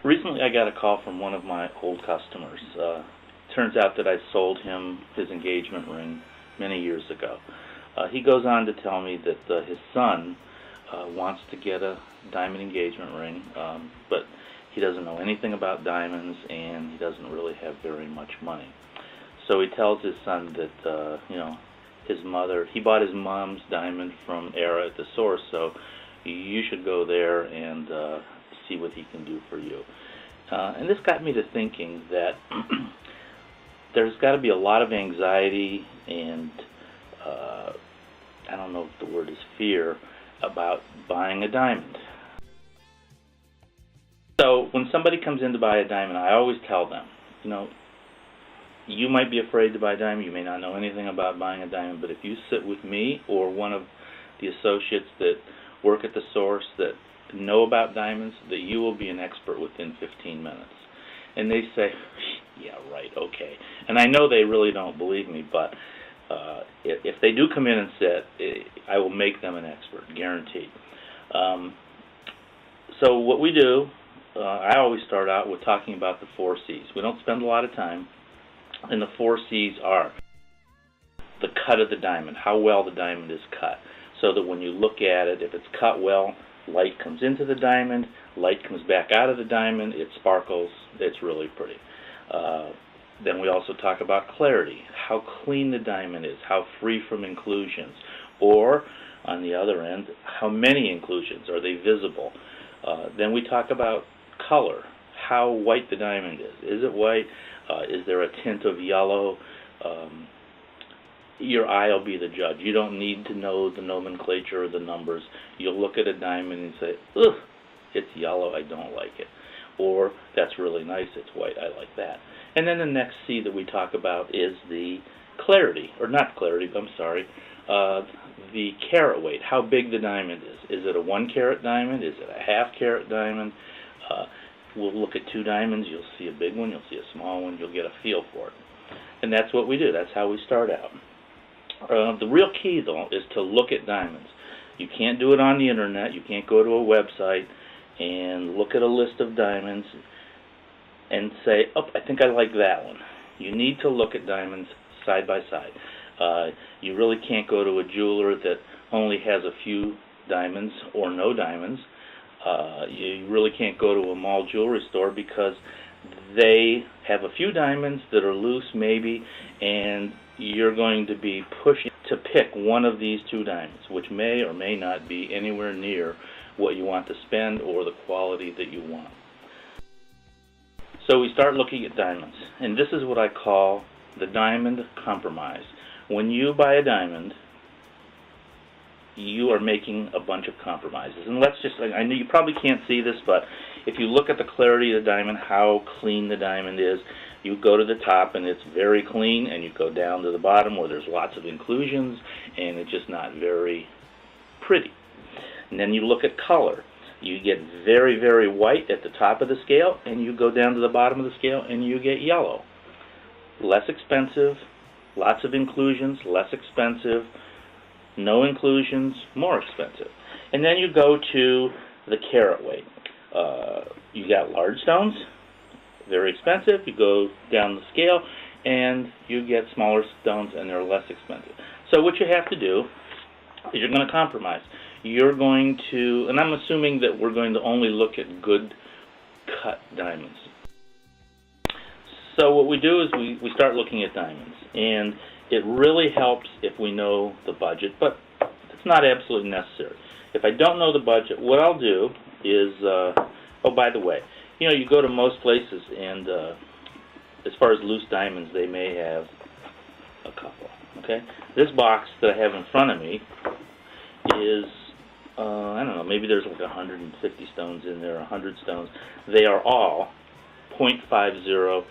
Recently I got a call from one of my old customers. Turns out that I sold him his engagement ring many years ago. He goes on to tell me that his son wants to get a diamond engagement ring, but he doesn't know anything about diamonds and he doesn't really have very much money. So he tells his son that his mother, he bought his mom's diamond from Era at the source, so you should go there and see what he can do for you. And this got me to thinking that there's got to be a lot of anxiety and I don't know if the word is fear about buying a diamond. So when somebody comes in to buy a diamond, I always tell them, you might be afraid to buy a diamond, you may not know anything about buying a diamond, but if you sit with me or one of the associates that work at the source that know about diamonds, that you will be an expert within 15 minutes. And they say, yeah, right, okay. And I know they really don't believe me, but if they do come in and sit, I will make them an expert, guaranteed. So what we do, I always start out with talking about the 4 C's. We don't spend a lot of time, and the 4 C's are the cut of the diamond, how well the diamond is cut, so that when you look at it, if it's cut well, light comes into the diamond, light comes back out of the diamond, it sparkles, it's really pretty. Then we also talk about clarity, how clean the diamond is, how free from inclusions, or on the other end, how many inclusions, are they visible? Then we talk about color, how white the diamond is. Is it white? Is there a tint of yellow? Your eye will be the judge. You don't need to know the nomenclature or the numbers. You'll look at a diamond and say, ugh, it's yellow, I don't like it. Or, that's really nice, it's white, I like that. And then the next C that we talk about is the clarity, or not clarity, I'm sorry, the carat weight, how big the diamond is. Is it a 1 carat diamond? Is it a half carat diamond? We'll look at 2 diamonds, you'll see a big one, you'll see a small one, you'll get a feel for it. And that's what we do, that's how we start out. The real key, though, is to look at diamonds. You can't do it on the internet, you can't go to a website and look at a list of diamonds and say, oh, I think I like that one. You need to look at diamonds side by side. You really can't go to a jeweler that only has a few diamonds or no diamonds. You really can't go to a mall jewelry store because they have a few diamonds that are loose maybe, and you're going to be pushed to pick one of these 2 diamonds, which may or may not be anywhere near what you want to spend or the quality that you want. So we start looking at diamonds, and this is what I call the diamond compromise. When you buy a diamond, you are making a bunch of compromises. And let's just, I know you probably can't see this, but if you look at the clarity of the diamond, how clean the diamond is, you go to the top and it's very clean, and you go down to the bottom where there's lots of inclusions and it's just not very pretty. And then you look at color. You get very, very white at the top of the scale, and you go down to the bottom of the scale and you get yellow. Less expensive, lots of inclusions, less expensive, no inclusions, more expensive. And then you go to the carat weight. You got large stones, very expensive. You go down the scale and you get smaller stones and they're less expensive. So what you have to do is you're going to compromise. You're going to, and I'm assuming that we're going to only look at good cut diamonds. So what we do is we start looking at diamonds, and it really helps if we know the budget, but it's not absolutely necessary. If I don't know the budget, what I'll do is, oh, by the way, you go to most places, and as far as loose diamonds, they may have a couple, okay? This box that I have in front of me is, I don't know, maybe there's like 150 stones in there, 100 stones. They are all 0.50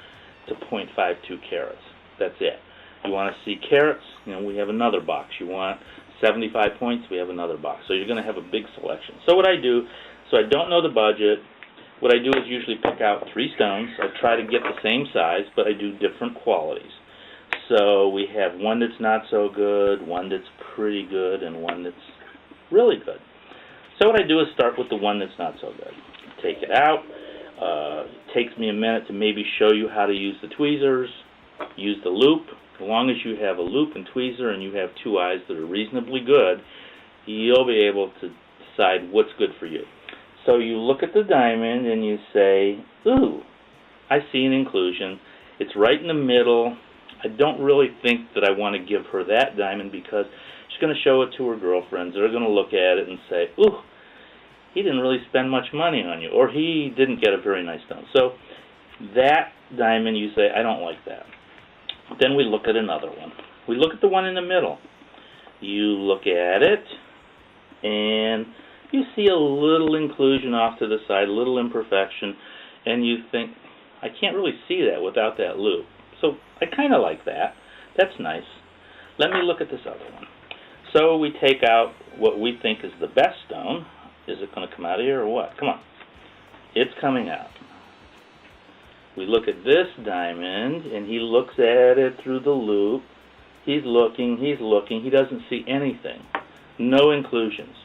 to 0.52 carats. That's it. You want to see carats, we have another box. You want 75 points, we have another box. So you're going to have a big selection. So what I do, so I don't know the budget, what I do is usually pick out 3 stones. I try to get the same size, but I do different qualities. So we have one that's not so good, one that's pretty good, and one that's really good. So what I do is start with the one that's not so good. Take it out. Takes me a minute to maybe show you how to use the tweezers, use the loop. As long as you have a loop and tweezer and you have two eyes that are reasonably good, you'll be able to decide what's good for you. So you look at the diamond and you say, ooh, I see an inclusion. It's right in the middle. I don't really think that I want to give her that diamond because she's going to show it to her girlfriends. They're going to look at it and say, ooh, he didn't really spend much money on you, or he didn't get a very nice stone. So that diamond, you say, I don't like that. Then we look at another one. We look at the one in the middle. You look at it, and you see a little inclusion off to the side, a little imperfection, and you think, I can't really see that without that loop. So I kind of like that. That's nice. Let me look at this other one. So we take out what we think is the best stone. Is it going to come out of here or what? Come on. It's coming out. We look at this diamond, and he looks at it through the loop. He's looking. He doesn't see anything. No inclusions.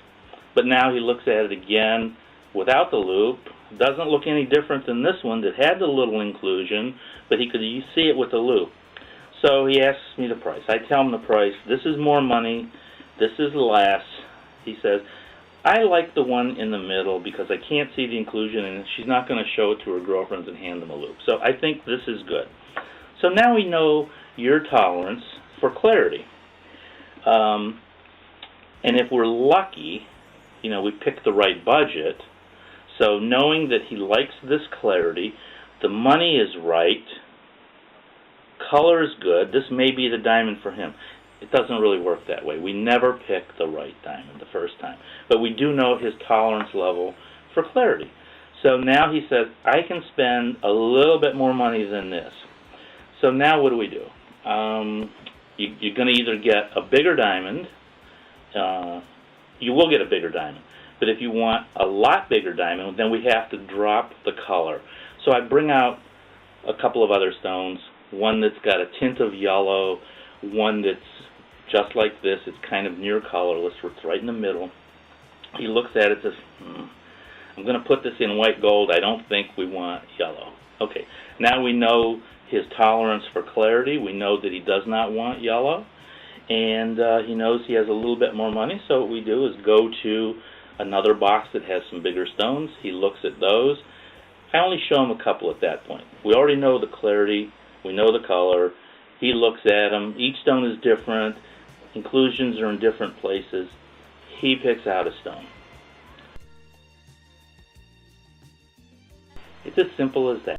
But now he looks at it again without the loop. Doesn't look any different than this one that had the little inclusion, but you see it with the loop. So he asks me the price. I tell him the price. This is more money. This is less. He says, I like the one in the middle because I can't see the inclusion and she's not going to show it to her girlfriends and hand them a loop. So I think this is good. So now we know your tolerance for clarity. And if we're lucky, we pick the right budget. So knowing that he likes this clarity, the money is right, color is good, this may be the diamond for him. It doesn't really work that way. We never pick the right diamond the first time. But we do know his tolerance level for clarity. So now he says, I can spend a little bit more money than this. So now what do we do? You're going to either get a bigger diamond. You will get a bigger diamond. But if you want a lot bigger diamond, then we have to drop the color. So I bring out a couple of other stones. One that's got a tint of yellow. One that's just like this. It's kind of near colorless. It's right in the middle. He looks at it and says, I'm going to put this in white gold. I don't think we want yellow. Okay, now we know his tolerance for clarity. We know that he does not want yellow. And he knows he has a little bit more money. So what we do is go to another box that has some bigger stones. He looks at those. I only show him a couple at that point. We already know the clarity. We know the color. He looks at them. Each stone is different. Inclusions are in different places. He picks out a stone. It's as simple as that.